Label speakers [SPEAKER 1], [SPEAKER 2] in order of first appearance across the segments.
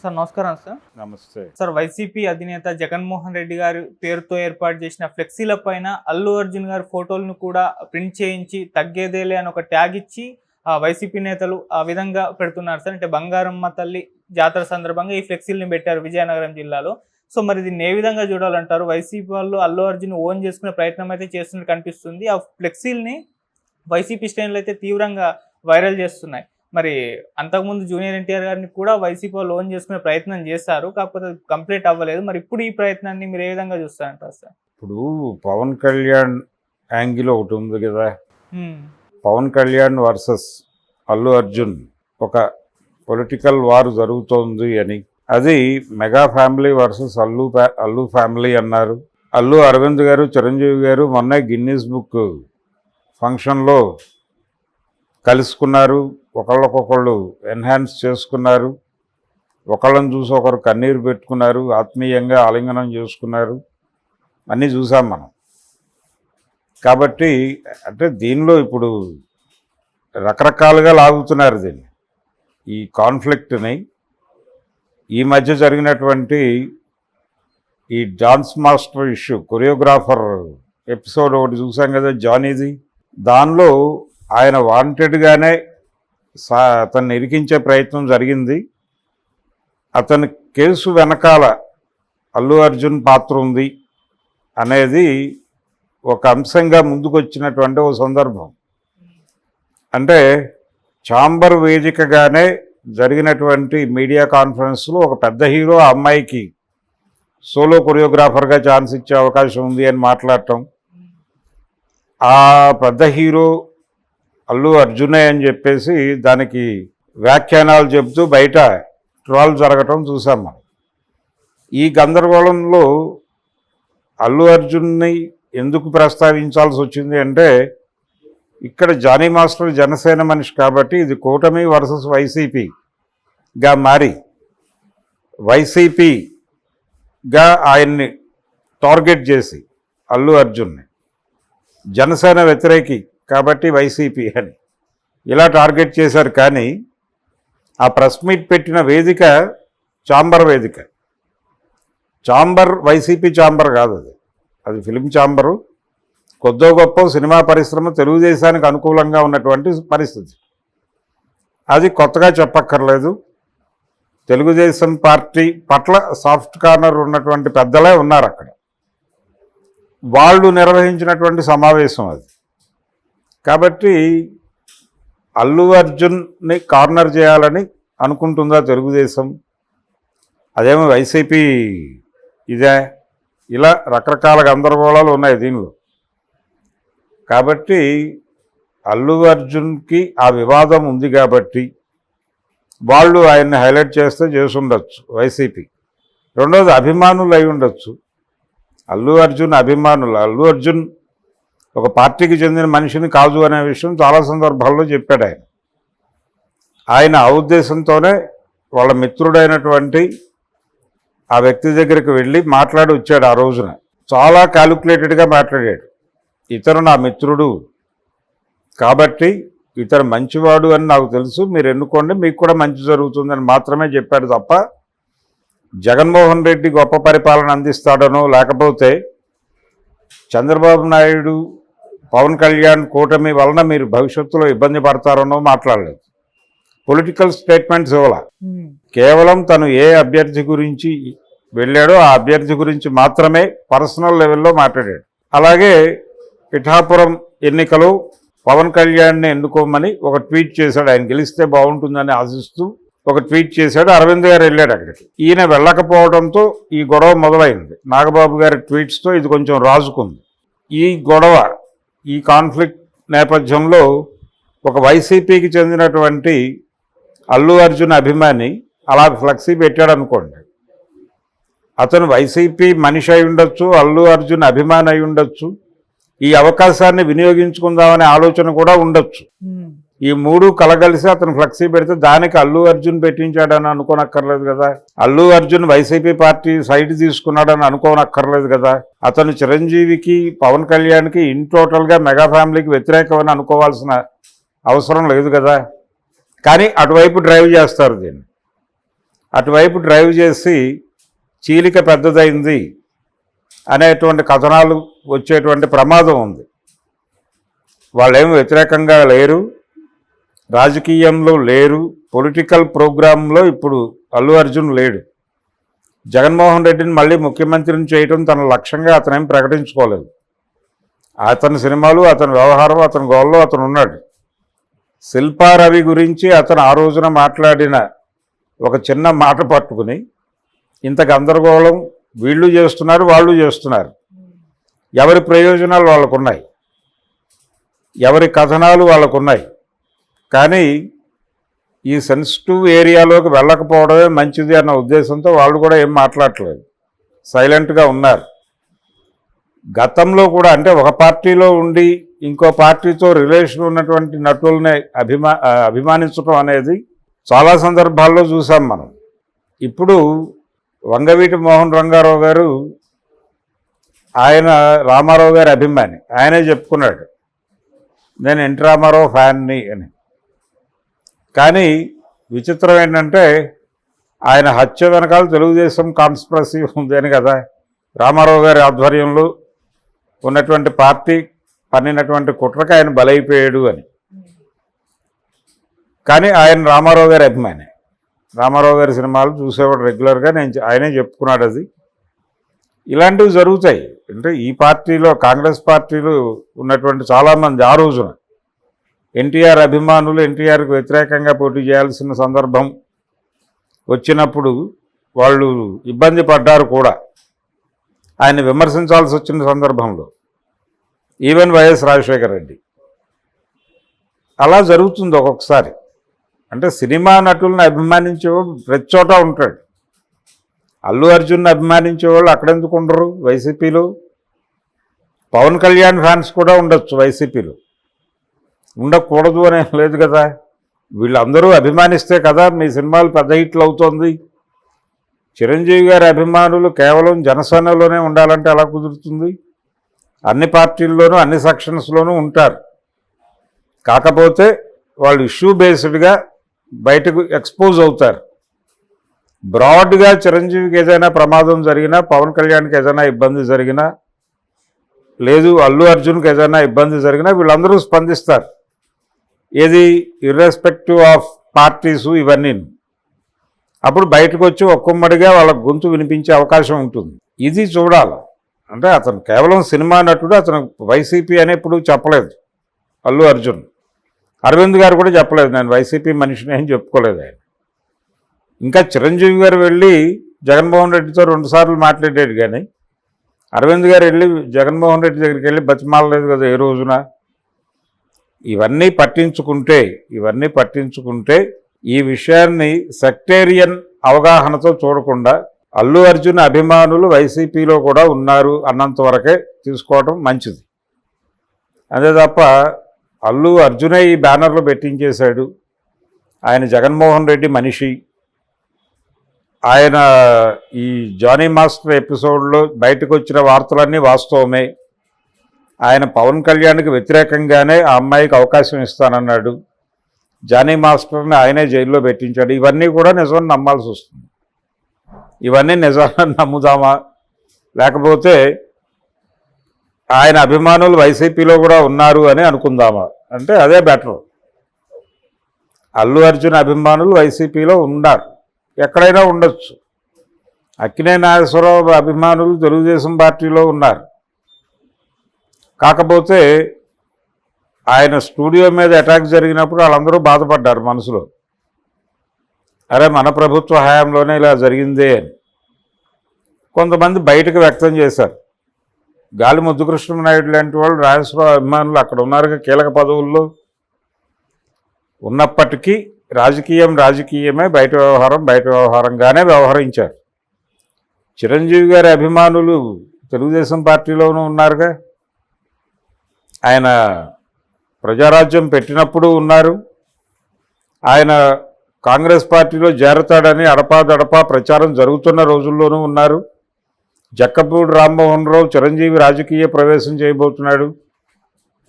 [SPEAKER 1] Sir నమస్కారం sir.
[SPEAKER 2] నమస్తే.
[SPEAKER 1] Sir YCP అధినేత జగన్మోహన్ రెడ్డి గారి పేరుతో ఏర్పాటు చేసిన ఫ్లెక్సీల పైన అల్లు అర్జున్ గారి ఫోటోలను కూడా ప్రింట్ చేయించి తగ్గేదేలే అని ఒక ట్యాగ్ ఇచ్చి వైసీపీ నేతలు ఆ విధంగా పెడుతున్నారు సార్. అంటే బంగారమ్మ తల్లి జాతర సందర్భంగా ఈ ఫ్లెక్సీలను పెట్టారు విజయనగరం జిల్లాలో. సో మరి దీన్ని ఏ విధంగా చూడాలంటారు? వైసీపీ వాళ్ళు అల్లు అర్జున్ ఓన్ చేసుకునే ప్రయత్నం అయితే చేస్తున్నట్టు కనిపిస్తుంది. ఆ ఫ్లెక్సీల్ని వైసీపీ శ్రేణులు అయితే తీవ్రంగా వైరల్ చేస్తున్నాయి. మరి అంతకుముందు జూనియర్ ఎన్టీఆర్ గారిని కూడా వైసీపీ వాళ్ళు ఓన్ చేసుకునే ప్రయత్నం చేశారు, కాకపోతే కంప్లీట్ అవ్వలేదు. మరి ఇప్పుడు ఈ ప్రయత్నాన్ని మీరు ఏ విధంగా చూస్తారంటారు సార్?
[SPEAKER 2] ఇప్పుడు పవన్ కళ్యాణ్ యాంగిల్ ఒకటి ఉంది కదా, పవన్ కళ్యాణ్ వర్సెస్ అల్లు అర్జున్ ఒక పొలిటికల్ వార్ జరుగుతోంది అని. అది mega family versus Allu family అన్నారు. అల్లు అరవింద్ గారు, చిరంజీవి గారు మొన్న గిన్నీస్ బుక్ ఫంక్షన్లో కలుసుకున్నారు, ఒకళ్ళకొకళ్ళు ఎన్హాన్స్ చేసుకున్నారు, ఒకళ్ళని చూసి ఒకరు కన్నీరు పెట్టుకున్నారు, ఆత్మీయంగా ఆలింగనం చేసుకున్నారు, అన్నీ చూసాం మనం. కాబట్టి అంటే దీనిలో ఇప్పుడు రకరకాలుగా లాగుతున్నారు దీన్ని, ఈ కాన్ఫ్లిక్ట్ని. ఈ మధ్య జరిగినటువంటి ఈ dance master issue, choreographer episode ఒకటి చూసాం కదా జానీది. దానిలో ఆయన వాంటెడ్గానే అతన్ని ఇరికించే ప్రయత్నం జరిగింది. అతని కేసు వెనకాల అల్లు అర్జున్ పాత్ర ఉంది అనేది ఒక అంశంగా ముందుకొచ్చినటువంటి ఒక సందర్భం. అంటే ఛాంబర్ వేదికగానే జరిగినటువంటి మీడియా కాన్ఫరెన్స్లో ఒక పెద్ద హీరో ఆ అమ్మాయికి సోలో కొరియోగ్రాఫర్గా ఛాన్స్ ఇచ్చే అవకాశం ఉంది అని మాట్లాడటం, ఆ పెద్ద హీరో అల్లు అర్జునే అని చెప్పేసి దానికి వ్యాఖ్యానాలు చెబుతూ బయట ట్రోల్ జరగటం చూసాం మనం. ఈ గందరగోళంలో అల్లు అర్జున్ని ఎందుకు ప్రస్తావించాల్సి వచ్చింది అంటే, ఇక్కడ జానీ మాస్టర్ జనసేన మనిషి కాబట్టి ఇది కూటమి వర్సెస్ వైసీపీగా మారి వైసీపీగా ఆయన్ని టార్గెట్ చేసి అల్లు అర్జున్ని, జనసేన వ్యతిరేకి కాబట్టి వైసీపీ అని ఇలా టార్గెట్ చేశారు. కానీ ఆ ప్రెస్ మీట్ పెట్టిన వేదిక ఛాంబర్ వేదిక. ఛాంబర్ వైసీపీ ఛాంబర్ కాదు, అది ఫిలిం ఛాంబరు. కొద్దో గొప్ప సినిమా పరిశ్రమ తెలుగుదేశానికి అనుకూలంగా ఉన్నటువంటి పరిస్థితి. అది కొత్తగా చెప్పక్కర్లేదు. తెలుగుదేశం పార్టీ పట్ల సాఫ్ట్ కార్నర్ ఉన్నటువంటి పెద్దలే ఉన్నారు అక్కడ. వాళ్ళు నిర్వహించినటువంటి సమావేశం అది. కాబట్టి అల్లు అర్జున్ని కార్నర్ చేయాలని అనుకుంటుందా తెలుగుదేశం? అదేమో వైసీపీ ఇదే? ఇలా రకరకాల గందరగోళాలు ఉన్నాయి దీనిలో. కాబట్టి అల్లు అర్జున్కి ఆ వివాదం ఉంది కాబట్టి వాళ్ళు ఆయన్ని హైలైట్ చేస్తే చేసుండొచ్చు వైసీపీ. రెండోది అభిమానులు అయి ఉండొచ్చు, అల్లు అర్జున్ అభిమానులు. అల్లు అర్జున్ ఒక పార్టీకి చెందిన మనిషిని కాదు అనే విషయం చాలా సందర్భాల్లో చెప్పాడు ఆయన. ఆయన ఆ ఉద్దేశంతోనే వాళ్ళ మిత్రుడైనటువంటి ఆ వ్యక్తి దగ్గరికి వెళ్ళి మాట్లాడి వచ్చాడు. ఆ రోజున చాలా క్యాలిక్యులేటెడ్గా మాట్లాడాడు. ఇతను నా మిత్రుడు కాబట్టి ఇతను మంచివాడు అని నాకు తెలుసు, మీరు ఎన్నుకోండి, మీకు కూడా మంచి జరుగుతుందని మాత్రమే చెప్పాడు తప్ప జగన్మోహన్ రెడ్డి గొప్ప పరిపాలన అందిస్తాడనో లేకపోతే చంద్రబాబు నాయుడు పవన్ కళ్యాణ్ కూటమి వలన మీరు భవిష్యత్తులో ఇబ్బంది పడతారనో మాట్లాడలేదు. పొలిటికల్ స్టేట్మెంట్స్ ఇవ్వాల. కేవలం తను ఏ అభ్యర్థి గురించి వెళ్ళాడో ఆ అభ్యర్థి గురించి మాత్రమే పర్సనల్ లెవెల్లో మాట్లాడాడు. అలాగే పిఠాపురం ఎన్నికలో పవన్ కళ్యాణ్ని ఎన్నుకోమని ఒక ట్వీట్ చేశాడు. ఆయన గెలిస్తే బాగుంటుందని ఆశిస్తూ ఒక ట్వీట్ చేశాడు. అరవింద్ గారు వెళ్ళాడు అక్కడికి. ఈయన వెళ్ళకపోవడంతో ఈ గొడవ మొదలైంది. నాగబాబు గారి ట్వీట్స్తో ఇది కొంచెం రాజుకుంది. ఈ గొడవ, ఈ కాన్ఫ్లిక్ట్ నేపథ్యంలో ఒక వైసీపీకి చెందినటువంటి అల్లు అర్జున్ అభిమాని అలా ఫ్లెక్సీ పెట్టాడు అనుకోండి. అతను వైసీపీ మనిషి అయి ఉండొచ్చు, అల్లు అర్జున్ అభిమాని అయి ఉండొచ్చు, ఈ అవకాశాన్ని వినియోగించుకుందామనే ఆలోచన కూడా ఉండొచ్చు. ఈ మూడు కలగలిసి అతను ఫ్లెక్సీ పెడితే దానికి అల్లు అర్జున్ పెట్టించాడని అనుకోనక్కర్లేదు కదా. అల్లు అర్జున్ వైసీపీ పార్టీ సైడ్ తీసుకున్నాడని అనుకోనక్కర్లేదు కదా. అతను చిరంజీవికి పవన్ కళ్యాణ్కి ఇన్ టోటల్గా మెగా ఫ్యామిలీకి వ్యతిరేకమని అనుకోవాల్సిన అవసరం లేదు కదా. కానీ అటువైపు డ్రైవ్ చేస్తారు దీన్ని. అటువైపు డ్రైవ్ చేసి చీలిక పెద్దదైంది అనేటువంటి కథనాలు వచ్చేటువంటి ప్రమాదం ఉంది. వాళ్ళేమి వ్యతిరేకంగా లేరు, రాజకీయంలో లేరు, పొలిటికల్ ప్రోగ్రాంలో ఇప్పుడు అల్లు అర్జున్ లేడు. జగన్మోహన్ రెడ్డిని మళ్ళీ ముఖ్యమంత్రిని చేయడం తన లక్ష్యంగా అతనేం ప్రకటించుకోలేదు. అతని సినిమాలు, అతని వ్యవహారం, అతని గోల్లో అతను ఉన్నాడు. శిల్పా రవి గురించి అతను ఆ రోజున మాట్లాడిన ఒక చిన్న మాట పట్టుకుని ఇంత గందరగోళం వీళ్ళు చేస్తున్నారు, వాళ్ళు చేస్తున్నారు. ఎవరి ప్రయోజనాలు వాళ్ళకున్నాయి, ఎవరి కథనాలు వాళ్ళకున్నాయి. కానీ ఈ సెన్సిటివ్ ఏరియాలోకి వెళ్ళకపోవడమే మంచిది అన్న ఉద్దేశంతో వాళ్ళు కూడా ఏం మాట్లాడట్లేదు, సైలెంట్గా ఉన్నారు. గతంలో కూడా అంటే ఒక పార్టీలో ఉండి ఇంకో పార్టీతో రిలేషన్ ఉన్నటువంటి నటుల్ని అభిమానించడం అనేది చాలా సందర్భాల్లో చూసాం మనం. ఇప్పుడు వంగవీటి మోహన్ రంగారావు గారు, ఆయన రామారావు గారి అభిమాని, ఆయనే చెప్పుకున్నాడు నేను ఎన్టీ రామారావు ఫ్యాన్ని అని. కానీ విచిత్రం ఏంటంటే ఆయన హత్య వెనకాల తెలుగుదేశం కాన్స్పిరసీ ఉంది అని కదా, రామారావు గారి ఆధ్వర్యంలో ఉన్నటువంటి పార్టీ పన్నినటువంటి కుట్రకి ఆయన బలైపోయాడు అని. కానీ ఆయన రామారావు గారి అభిమాని, రామారావు గారి సినిమాలు చూసేవాడు రెగ్యులర్గా, ఆయనే చెప్పుకున్నాడు అది. ఇలాంటివి జరుగుతాయి. అంటే ఈ పార్టీలో, కాంగ్రెస్ పార్టీలో ఉన్నటువంటి చాలామంది ఆ రోజున ఎన్టీఆర్ అభిమానులు ఎన్టీఆర్కి వ్యతిరేకంగా పోటీ చేయాల్సిన సందర్భం వచ్చినప్పుడు వాళ్ళు ఇబ్బంది పడ్డారు కూడా, ఆయన విమర్శించాల్సి వచ్చిన సందర్భంలో. Even YS Rajasekhara Reddy. అలా జరుగుతుంది ఒక్కొక్కసారి. అంటే సినిమా నటులను అభిమానించేవాడు ప్రతి చోట ఉంటాడు. అల్లు అర్జున్ని అభిమానించేవాళ్ళు అక్కడెందుకు ఉండరు వైసీపీలో? పవన్ కళ్యాణ్ ఫ్యాన్స్ కూడా ఉండొచ్చు వైసీపీలో, ఉండకూడదు అనే లేదు కదా. వీళ్ళందరూ అభిమానిస్తే కదా మీ సినిమాలు పెద్ద హిట్లు అవుతోంది. చిరంజీవి గారి అభిమానులు కేవలం జనసేనలోనే ఉండాలంటే ఎలా కుదురుతుంది? అన్ని పార్టీల్లోనూ అన్ని సెక్షన్స్లోనూ ఉంటారు. కాకపోతే వాళ్ళు ఇష్యూ బేస్డ్గా బయటకు ఎక్స్పోజ్ అవుతారు. బ్రాడ్గా చిరంజీవికి ఏదైనా ప్రమాదం జరిగినా, పవన్ కళ్యాణ్కి ఏదైనా ఇబ్బంది జరిగినా, లేదు అల్లు అర్జున్కి ఏదైనా ఇబ్బంది జరిగినా వీళ్ళందరూ స్పందిస్తారు. ఏది ఇర్రెస్పెక్టివ్ ఆఫ్ పార్టీసు ఇవన్నీ. అప్పుడు బయటకు వచ్చి ఒక్కొమ్మడిగా వాళ్ళ గొంతు వినిపించే అవకాశం ఉంటుంది. ఇది చూడాలి. అంటే అతను కేవలం సినిమా నటుడు, అతను వైసీపీ అని ఎప్పుడు చెప్పలేదు అల్లు అర్జున్. అరవింద్ గారు కూడా చెప్పలేదు నేను వైసీపీ మనిషిని అని చెప్పుకోలేదు ఆయన. ఇంకా చిరంజీవి గారు వెళ్ళి జగన్మోహన్ రెడ్డితో 2 సార్లు మాట్లాడాడు, కానీ అరవింద్ గారు వెళ్ళి జగన్మోహన్ రెడ్డి దగ్గరికి వెళ్ళి బతిమాలలేదు కదా ఏ రోజున. ఇవన్నీ పట్టించుకుంటే ఈ విషయాన్ని సెక్టేరియన్ అవగాహనతో చూడకుండా అల్లు అర్జున్ అభిమానులు వైసీపీలో కూడా ఉన్నారు అన్నంత వరకే తీసుకోవడం మంచిది. అదే తప్ప అల్లు అర్జునే ఈ బ్యానర్లు పెట్టించేశాడు, ఆయన జగన్మోహన్ రెడ్డి మనిషి, ఆయన ఈ జానీ మాస్టర్ ఎపిసోడ్లో బయటకు వచ్చిన వార్తలన్నీ వాస్తవమే, ఆయన పవన్ కళ్యాణ్కి వ్యతిరేకంగానే ఆ అమ్మాయికి అవకాశం ఇస్తానన్నాడు, జానీ మాస్టర్ని ఆయనే జైల్లో పెట్టించాడు, ఇవన్నీ కూడా నిజం నమ్మాల్సి వస్తుంది. ఇవన్నీ నిజాన్ని నమ్ముదామా, లేకపోతే ఆయన అభిమానులు వైసీపీలో కూడా ఉన్నారు అని అనుకుందామా? అంటే అదే బెటర్. అల్లు అర్జున్ అభిమానులు వైసీపీలో ఉన్నారు, ఎక్కడైనా ఉండొచ్చు. అక్కినేని నాగేశ్వరరావు అభిమానులు తెలుగుదేశం పార్టీలో ఉన్నారు. కాకపోతే ఆయన స్టూడియో మీద అటాక్ జరిగినప్పుడు వాళ్ళందరూ బాధపడ్డారు మనసులో, అరే మన ప్రభుత్వ హయాంలోనే ఇలా జరిగిందే అని. కొంతమంది బయటకు వ్యక్తం చేశారు. గాలి ముద్దుకృష్ణనాయుడు లాంటి వాళ్ళు నాగేశ్వరరావు అభిమానులు అక్కడ ఉన్నారు, కీలక పదవుల్లో ఉన్నప్పటికీ రాజకీయమే, బయట వ్యవహారంగానే వ్యవహరించారు. చిరంజీవి గారి అభిమానులు తెలుగుదేశం పార్టీలోనూ ఉన్నారుగా, ఆయన ప్రజారాజ్యం పెట్టినప్పుడు ఉన్నారు, ఆయన కాంగ్రెస్ పార్టీలో చేరతాడని అడపాదడపా ప్రచారం జరుగుతున్న రోజుల్లోనూ ఉన్నారు. జక్కపూడి రామ్మోహన్ రావు చిరంజీవి రాజకీయ ప్రవేశం చేయబోతున్నాడు,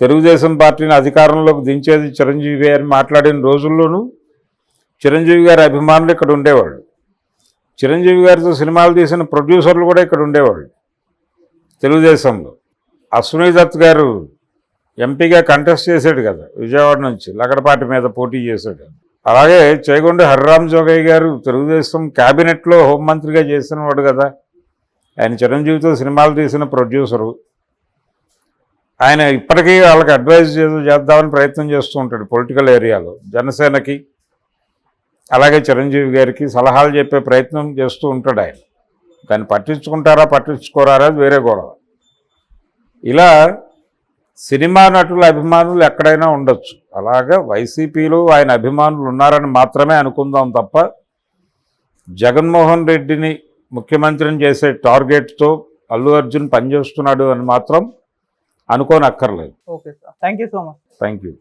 [SPEAKER 2] తెలుగుదేశం పార్టీని అధికారంలోకి దించేది చిరంజీవి అని మాట్లాడిన రోజుల్లోనూ చిరంజీవి గారి అభిమానులు ఇక్కడ ఉండేవాళ్ళు. చిరంజీవి గారితో సినిమాలు తీసిన ప్రొడ్యూసర్లు కూడా ఇక్కడ ఉండేవాళ్ళు తెలుగుదేశంలో. అశ్విని దత్ గారు ఎంపీగా కంటెస్ట్ చేశాడు కదా విజయవాడ నుంచి, లగడపాటి మీద పోటీ చేశాడు. అలాగే చేగొండ హరిరామ్ జోగయ్య గారు తెలుగుదేశం క్యాబినెట్లో హోంమంత్రిగా చేసిన వాడు కదా, ఆయన చిరంజీవితో సినిమాలు తీసిన ప్రొడ్యూసరు. ఆయన ఇప్పటికీ వాళ్ళకి అడ్వైజ్ చేద్దామని ప్రయత్నం చేస్తూ ఉంటాడు పొలిటికల్ ఏరియాలో. జనసేనకి అలాగే చిరంజీవి గారికి సలహాలు చెప్పే ప్రయత్నం చేస్తూ ఉంటాడు ఆయన. దాన్ని పట్టించుకుంటారా పట్టించుకోరా అది వేరే గొడవ. ఇలా సినిమా నటుల అభిమానులు ఎక్కడైనా ఉండొచ్చు, అలాగా వైసీపీలో ఆయన అభిమానులు ఉన్నారని మాత్రమే అనుకుందాం తప్ప జగన్మోహన్ రెడ్డిని ముఖ్యమంత్రిని చేసే టార్గెట్తో అల్లు అర్జున్ పనిచేస్తున్నాడు అని మాత్రం అనుకోనక్కర్లేదు.
[SPEAKER 1] Okay sir, thank you so much.
[SPEAKER 2] Thank you.